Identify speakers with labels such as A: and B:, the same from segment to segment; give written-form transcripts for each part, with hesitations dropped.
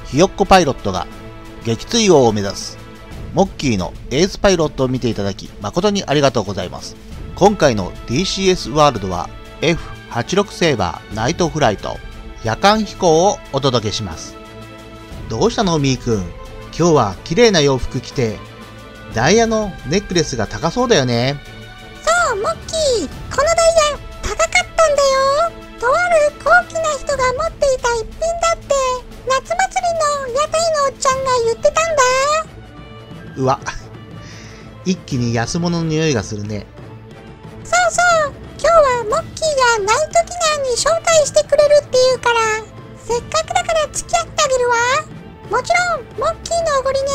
A: ひよっこパイロットが撃墜王を目指すモッキーのエースパイロットを見ていただき誠にありがとうございます。今回の DCS ワールドは F86 セーバーナイトフライト夜間飛行をお届けします。どうしたのみーくん、今日は綺麗な洋服着てダイヤのネックレスが高そうだよね。
B: そう、モッキー、このダイヤ高かったんだよ。とある高貴な人が持っていた一品だって夏祭りの屋台のおっちゃんが言ってたんだ。
A: うわ、一気に安物の匂いがするね。
B: そうそう、今日はモッキーがナイトディナーに招待してくれるって言うから、せっかくだから付き合ってあげるわ。もちろんモッキーのおごりね。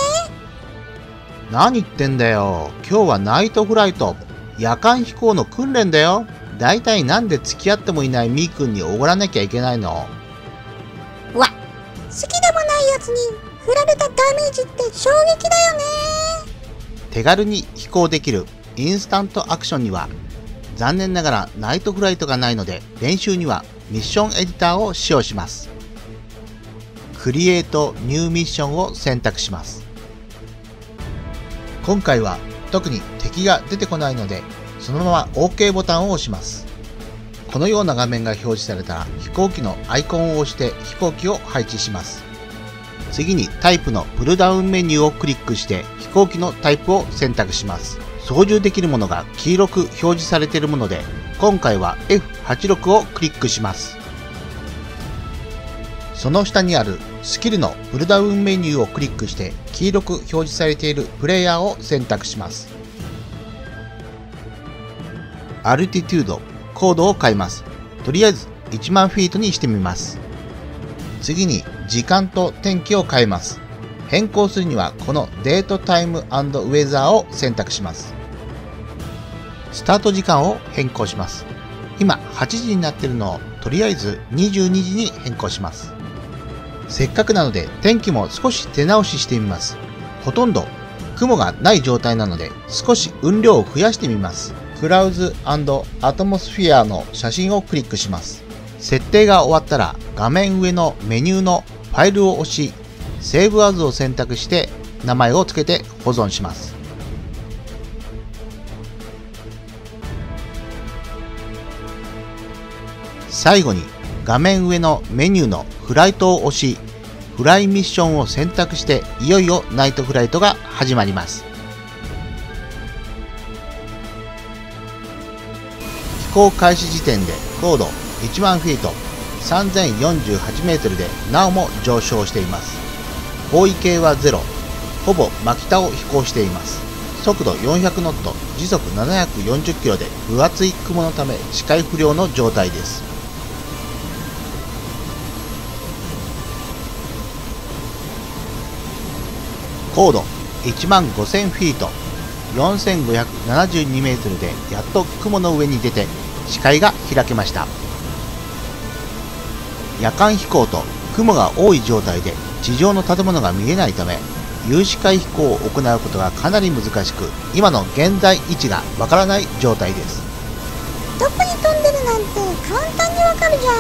A: 何言ってんだよ、今日はナイトフライト夜間飛行の訓練だよ。だいたいなんで付き合ってもいないみーくんにおごらなきゃいけないの。
B: うわ、好きでもないやつに振られたダメージって衝撃だよね。
A: 手軽に飛行できるインスタントアクションには残念ながらナイトフライトがないので、練習にはミッションエディターを使用します。クリエイトニューミッションを選択します。今回は特に敵が出てこないので、そのまま OK ボタンを押します。このような画面が表示されたら飛行機のアイコンを押して飛行機を配置します。次にタイプのプルダウンメニューをクリックして飛行機のタイプを選択します。操縦できるものが黄色く表示されているもので、今回は F86 をクリックします。その下にあるスキルのプルダウンメニューをクリックして黄色く表示されているプレイヤーを選択します。アルティテュード、高度を変えます。とりあえず1万フィートにしてみます。次に時間と天気を変えます。変更するにはこのデートタイム&ウェザーを選択します。スタート時間を変更します。今8時になっているのをとりあえず22時に変更します。せっかくなので天気も少し手直ししてみます。ほとんど雲がない状態なので少し雲量を増やしてみます。クラウズ&アトモスフィアの写真をクリックします。設定が終わったら画面上のメニューのファイルを押し、セーブアズを選択して名前を付けて保存します。最後に画面上のメニューのフライトを押し、フライミッションを選択していよいよナイトフライトが始まります。飛行開始時点で高度1万フィート3048メートルでなおも上昇しています。方位計は0、ほぼ真北を飛行しています。速度400ノット、時速740キロで分厚い雲のため視界不良の状態です。高度1万5000フィート4572メートルでやっと雲の上に出て視界が開けました。夜間飛行と雲が多い状態で地上の建物が見えないため、有視界飛行を行うことがかなり難しく、今の現在位置がわからない状態です。
B: どこに飛んでるなんて簡単にわかるじゃん。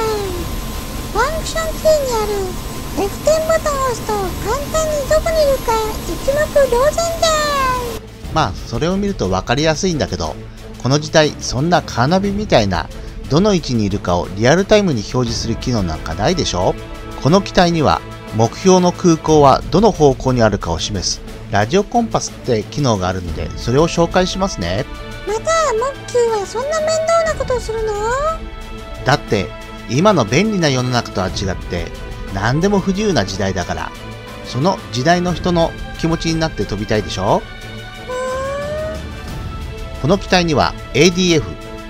B: ファンクションキーにある F10 ボタンを押すと簡単にどこにいるか一目瞭然じゃん。
A: まあそれを見るとわかりやすいんだけど、この時代そんなカーナビみたいなどの位置にいるかをリアルタイムに表示する機能なんかないでしょ。この機体には目標の空港はどの方向にあるかを示すラジオコンパスって機能があるので、それを紹介しますね。
B: またモッキーはそんな面倒なことをするの？
A: だって今の便利な世の中とは違って何でも不自由な時代だから、その時代の人の気持ちになって飛びたいでしょ。この機体には ADF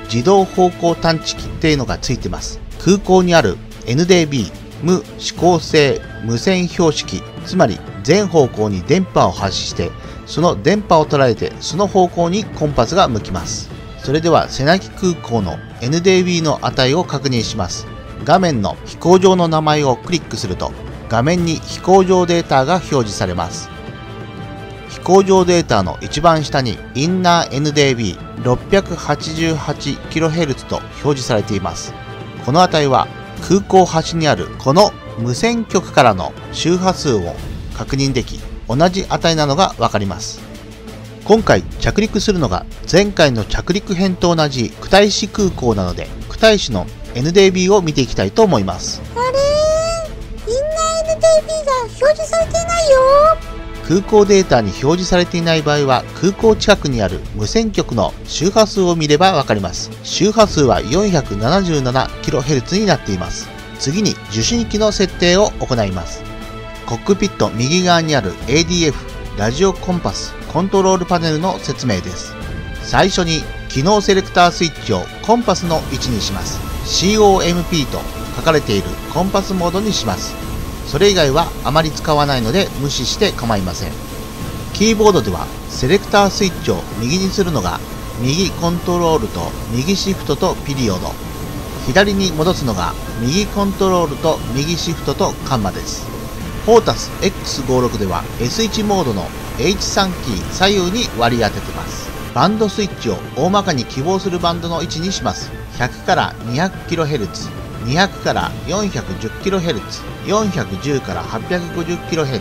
A: 自動方向探知機っていうのがついてます。空港にある NDB 無指向性無線標識、つまり全方向に電波を発しして、その電波を捉えてその方向にコンパスが向きます。それでは瀬名木空港の NDB の値を確認します。画面の飛行場の名前をクリックすると画面に飛行場データが表示されます。飛行場データの一番下にインナー NDB688kHz と表示されています。この値は空港端にあるこの無線局からの周波数を確認でき、同じ値なのがわかります。今回着陸するのが前回の着陸編と同じ九太市空港なので、九太市の NDB を見ていきたいと思います。
B: あれー、みんな NDB が表示されていないよ。
A: 空港データに表示されていない場合は、空港近くにある無線局の周波数を見ればわかります。周波数は 477kHz になっています。次に受信機の設定を行います。コックピット右側にある ADF ラジオコンパスコントロールパネルの説明です。最初に機能セレクタースイッチをコンパスの位置にします。COMP と書かれているコンパスモードにします。それ以外はあまり使わないので無視して構いません。キーボードではセレクタースイッチを右にするのが右コントロールと右シフトとピリオド、左に戻すのが右コントロールと右シフトとカンマです。フォータス X56 では S1 モードの H3 キー左右に割り当ててます。バンドスイッチを大まかに希望するバンドの位置にします。100から 200kHz、200から 410kHz、410から 850kHz、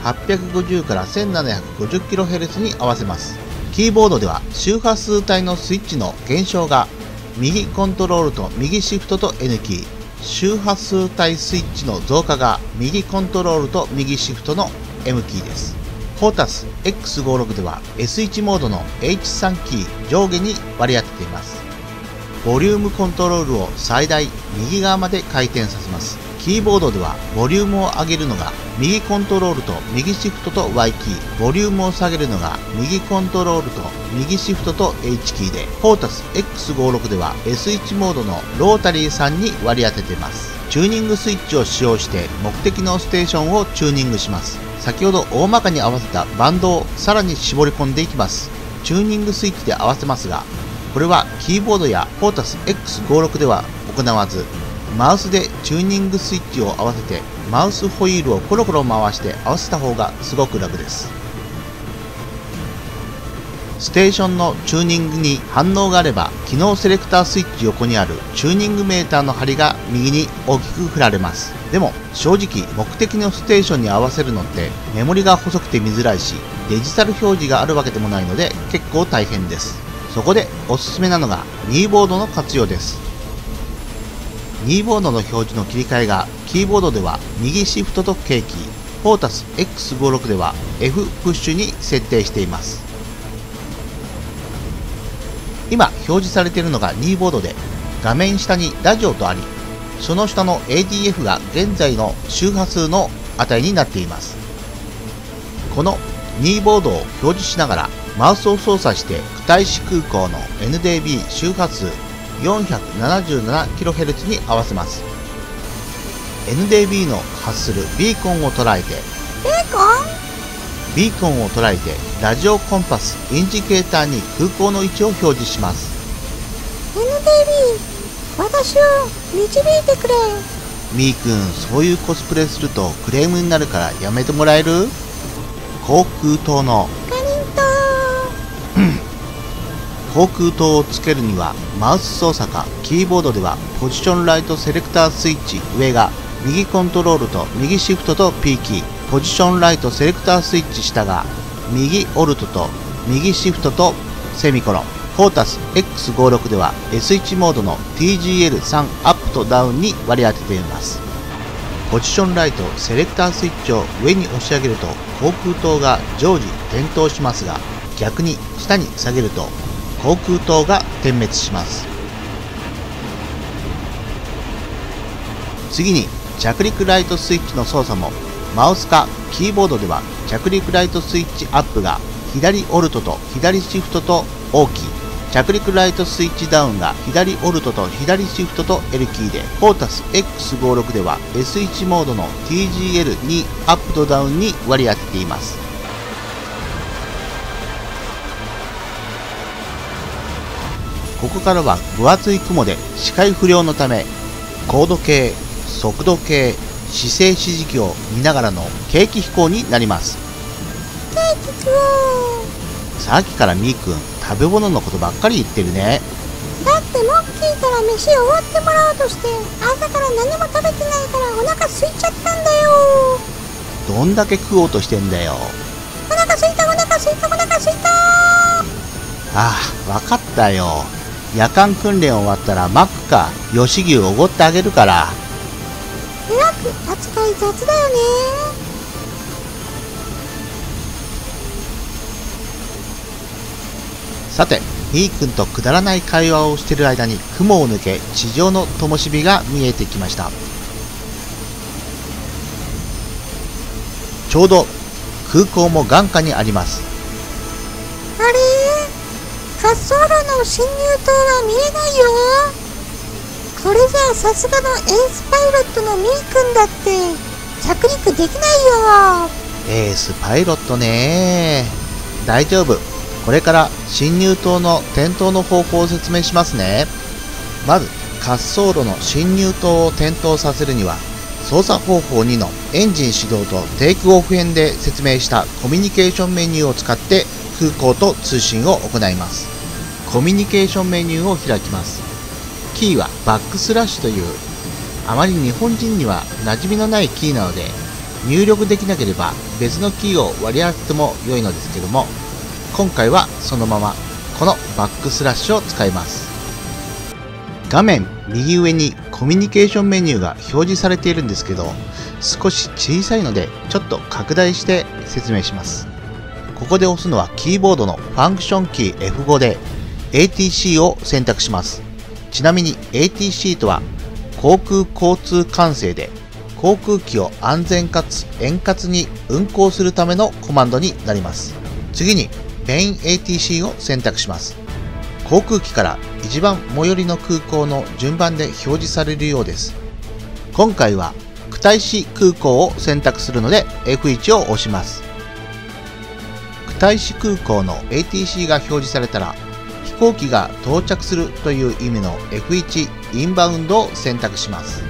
A: 850から 1750kHz に合わせます。キーボードでは周波数帯のスイッチの減少が右コントロールと右シフトと N キー、周波数帯スイッチの増加が右コントロールと右シフトの M キーです。フォータス X56 では S1 モードの H3 キー上下に割り当てています。ボリュームコントロールを最大右側まで回転させます。キーボードではボリュームを上げるのが右コントロールと右シフトと Y キー、ボリュームを下げるのが右コントロールと右シフトと H キーで、フォータス X56 では S1 モードのロータリー3に割り当てています。チューニングスイッチを使用して目的のステーションをチューニングします。先ほど大まかに合わせたバンドをさらに絞り込んでいきます。チューニングスイッチで合わせますが、これはキーボードやフォータス X56 では行わず、マウスでチューニングスイッチを合わせてマウスホイールをコロコロ回して合わせた方がすごく楽です。ステーションのチューニングに反応があれば、機能セレクタースイッチ横にあるチューニングメーターの針が右に大きく振られます。でも正直目的のステーションに合わせるのってメモリが細くて見づらいし、デジタル表示があるわけでもないので結構大変です。そこでおすすめなのがニーボードの活用です。ニーボードの表示の切り替えがキーボードでは右シフトと K キー、フォータス X56 では F プッシュに設定しています。今表示されているのがニーボードで、画面下にラジオとあり、その下の ADF が現在の周波数の値になっています。このニーボードを表示しながらマウスを操作して九太市空港の NDB 周波数 477kHz に合わせます。 NDB の発するビーコンを捉えてラジオコンパスインジケーターに空港の位置を表示します。
B: NDB、私を導いてくれ。
A: みーくん、そういうコスプレするとクレームになるからやめてもらえる？航空灯の航空灯をつけるにはマウス操作か、キーボードではポジションライトセレクタースイッチ上が右コントロールと右シフトと P キー、ポジションライトセレクタースイッチ下が右オルトと右シフトとセミコロン。フォータス X56 では S1 モードの TGL3 アップとダウンに割り当てています。ポジションライトセレクタースイッチを上に押し上げると航空灯が常時点灯しますが、逆に下に下げると航空灯が点滅します。次に着陸ライトスイッチの操作も、マウスかキーボードでは着陸ライトスイッチアップが左オルトと左シフトと O キー、着陸ライトスイッチダウンが左オルトと左シフトと L キーで、フォータス X56 では S1 モードの TGL2 アップとダウンに割り当てています。ここからは分厚い雲で視界不良のため、高度計、速度計、姿勢指示器を見ながらの景気飛行になります。さっきからみーくん、食べ物のことばっかり言ってるね。
B: だってモッキーから飯をおごってもらおうとして朝から何も食べてないからお腹空いちゃったんだよ。
A: どんだけ食おうとしてんだよ。
B: お腹空いたお腹空いたお腹空いた。
A: ああ、わかったよ。夜間訓練終わったらマックか吉牛おごってあげるから。
B: えらく扱い雑だよね。
A: さて、ミー君とくだらない会話をしている間に雲を抜け地上の灯火が見えてきました。ちょうど空港も眼下にあります。
B: あれ、滑走路の進入灯が見えないよ。これじゃさすがのエースパイロットのミー君だって着陸できないよ。
A: エースパイロットね。大丈夫。これから進入灯の点灯の方法を説明しますね。まず滑走路の進入灯を点灯させるには、操作方法2のエンジン始動とテイクオフ編で説明したコミュニケーションメニューを使って空港と通信を行います。コミュニケーションメニューを開きます。キーはバックスラッシュというあまり日本人には馴染みのないキーなので、入力できなければ別のキーを割り当てても良いのですけども、今回はそのままこのバックスラッシュを使います。画面右上にコミュニケーションメニューが表示されているんですけど、少し小さいのでちょっと拡大して説明します。ここで押すのはキーボードのファンクションキー F5 で ATC を選択します。ちなみに ATC とは航空交通管制で、航空機を安全かつ円滑に運航するためのコマンドになります。次にメイン ATC を選択します。航空機から一番最寄りの空港の順番で表示されるようです。今回は久大市空港を選択するので F1 を押します。久大市空港の ATC が表示されたら、飛行機が到着するという意味の F1 インバウンドを選択します。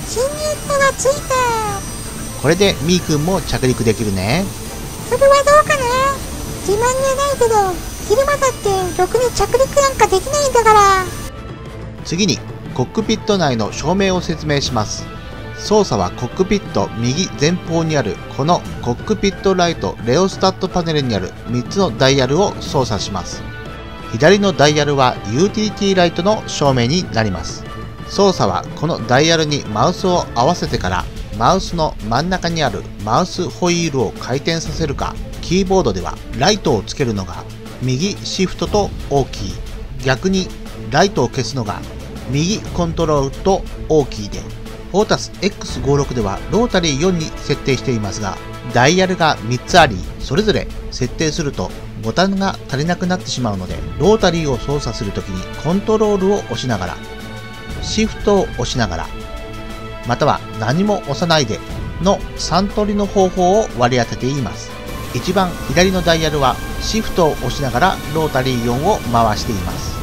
B: 進入灯がついた。
A: これでミー君も着陸できるね。
B: それはどうかな。自慢じゃないけど昼間だってろくに着陸なんかできないんだから。
A: 次にコックピット内の照明を説明します。操作はコックピット右前方にあるこのコックピットライトレオスタットパネルにある3つのダイヤルを操作します。左のダイヤルはユーティリティライトの照明になります。操作はこのダイヤルにマウスを合わせてからマウスの真ん中にあるマウスホイールを回転させるか、キーボードではライトをつけるのが右シフトと O キー、逆にライトを消すのが右コントロールと O キーで、フォータス X56 ではロータリー4に設定していますが、ダイヤルが3つあり、それぞれ設定するとボタンが足りなくなってしまうので、ロータリーを操作するときにコントロールを押しながら、シフトを押しながら、または何も押さないでの3通りの方法を割り当てています。一番左のダイヤルはシフトを押しながらロータリー4を回しています。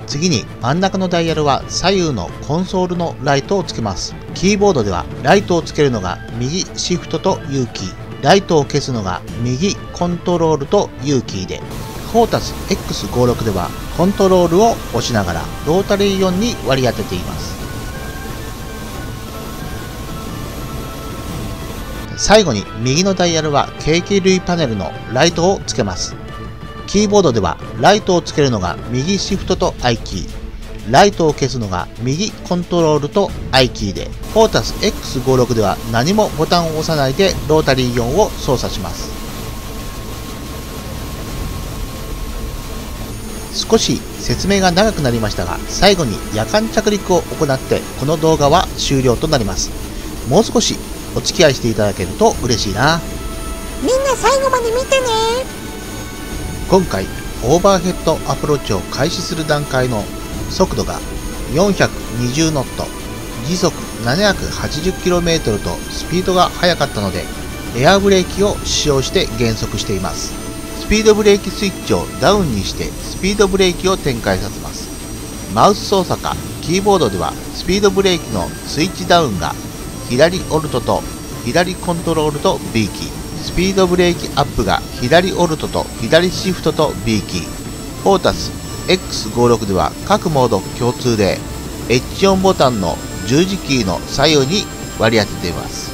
A: 次に真ん中のダイヤルは左右のコンソールのライトをつけます。キーボードではライトをつけるのが右シフトと U キー、ライトを消すのが右コントロールと U キーで、フォータス X56 ではコントロールを押しながらロータリー4に割り当てています。最後に右のダイヤルは計器類パネルのライトをつけます。キーボードではライトをつけるのが右シフトと I キー、ライトを消すのが右コントロールと I キーで、フォータス X56 では何もボタンを押さないでロータリー4を操作します。少し説明が長くなりましたが、最後に夜間着陸を行ってこの動画は終了となります。もう少しお付き合いしていただけると嬉しいな。
B: みんな最後まで見てね。
A: 今回オーバーヘッドアプローチを開始する段階の速度が420ノット、時速 780km とスピードが速かったので、エアブレーキを使用して減速しています。スピードブレーキスイッチをダウンにしてスピードブレーキを展開させます。マウス操作かキーボードではスピードブレーキのスイッチダウンが左オルトと左コントロールと B キー、スピードブレーキアップが左オルトと左シフトと B キー、フォータス X56 では各モード共通で H4 ボタンの十字キーの左右に割り当てています。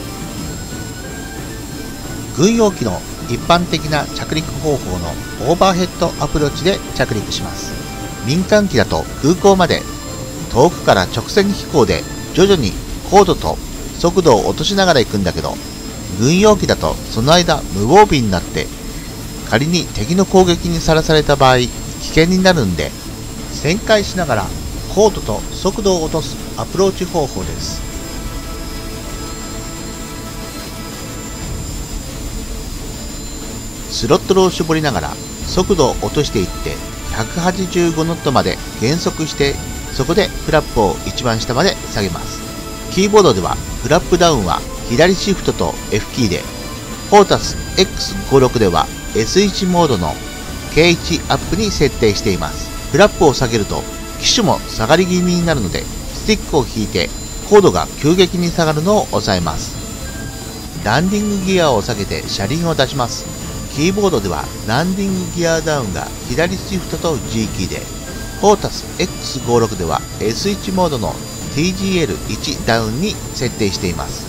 A: 軍用機の一般的な着陸方法のオーバーヘッドアプローチで着陸します。民間機だと空港まで遠くから直線飛行で徐々に高度と速度を落としながら行くんだけど、軍用機だとその間無防備になって仮に敵の攻撃にさらされた場合危険になるんで、旋回しながら高度と速度を落とすアプローチ方法です。スロットルを絞りながら速度を落としていって185ノットまで減速して、そこでフラップを一番下まで下げます。キーボードではフラップダウンは左シフトと F キーで、フォータス X56 では S1 モードの K1 アップに設定しています。フラップを下げると機種も下がり気味になるので、スティックを引いて高度が急激に下がるのを抑えます。ランディングギアを下げて車輪を出します。キーボードではランディングギアダウンが左シフトと G キーで、フォータス X56 では S1 モードの TGL1 ダウンに設定しています。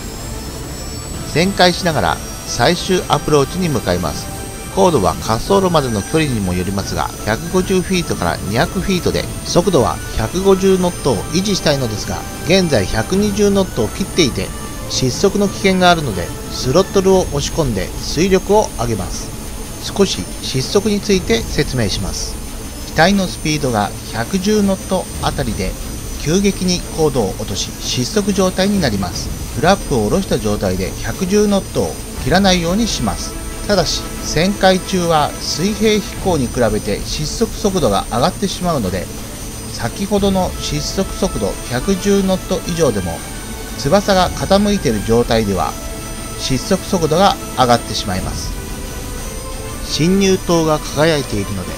A: 旋回しながら最終アプローチに向かいます。高度は滑走路までの距離にもよりますが、150フィートから200フィートで、速度は150ノットを維持したいのですが、現在120ノットを切っていて失速の危険があるので、スロットルを押し込んで推力を上げます。少し失速について説明します。機体のスピードが110ノットあたりで急激に高度を落とし失速状態になります。フラップを下ろした状態で110ノットを切らないようにします。ただし旋回中は水平飛行に比べて失速速度が上がってしまうので、先ほどの失速速度110ノット以上でも翼が傾いている状態では失速速度が上がってしまいます。進入灯が輝いているので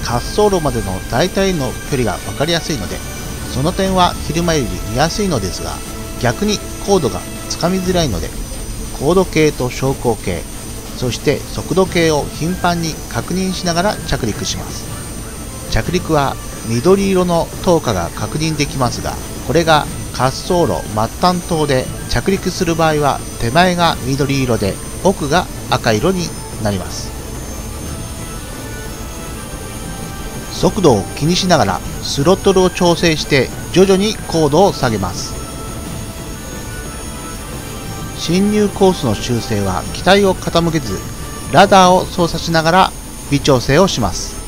A: 滑走路までの大体の距離が分かりやすいので、その点は昼間より見やすいのですが、逆に高度がつかみづらいので、高度計と昇降計、そして速度計を頻繁に確認しながら着陸します。着陸は緑色の灯火が確認できますが、これが滑走路末端灯で、着陸する場合は手前が緑色で奥が赤色になります。速度を気にしながらスロットルを調整して徐々に高度を下げます。進入コースの修正は機体を傾けず、ラダーを操作しながら微調整をします。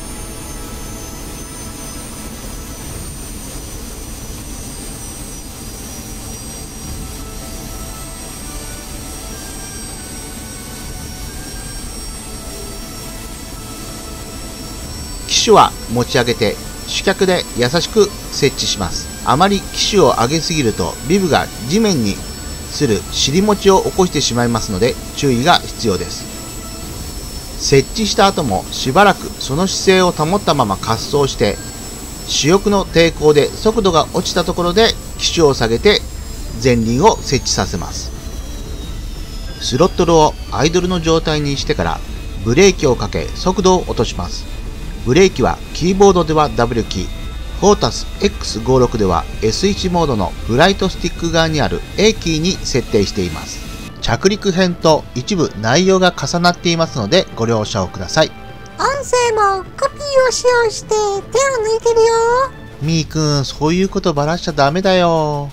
A: 機種は持ち上げて主脚で優しく設置します。あまり機種を上げすぎるとビブが地面にする尻餅を起こしてしまいますので注意が必要です。設置した後もしばらくその姿勢を保ったまま滑走して、主翼の抵抗で速度が落ちたところで機種を下げて前輪を設置させます。スロットルをアイドルの状態にしてからブレーキをかけ速度を落とします。ブレーキはキーボードでは W キー、フォータス X56 では S1 モードのフライトスティック側にある A キーに設定しています。着陸編と一部内容が重なっていますのでご了承ください。
B: 音声もコピーを使用して手を抜いてるよ。
A: みーくん、そういうことばらしちゃダメだよ。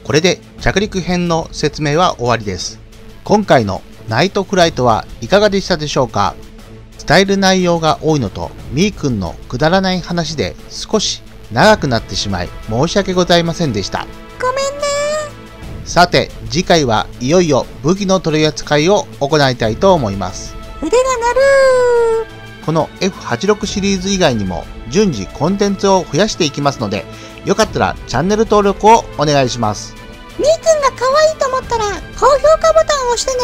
A: これで着陸編の説明は終わりです。今回のナイトフライトはいかがでしたでしょうか。伝える内容が多いのとみーくんのくだらない話で少し長くなってしまい申し訳ございませんでした。
B: ごめんね。
A: さて次回はいよいよ武器の取り扱いを行いたいと思います。
B: 腕が鳴る。
A: この F86 シリーズ以外にも順次コンテンツを増やしていきますので、よかったらチャンネル登録をお願いします。
B: みーくんが可愛いと思ったら高評価ボタンを押してね。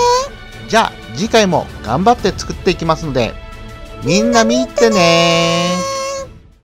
A: じゃあ次回も頑張って作っていきますので、みんな見てねー。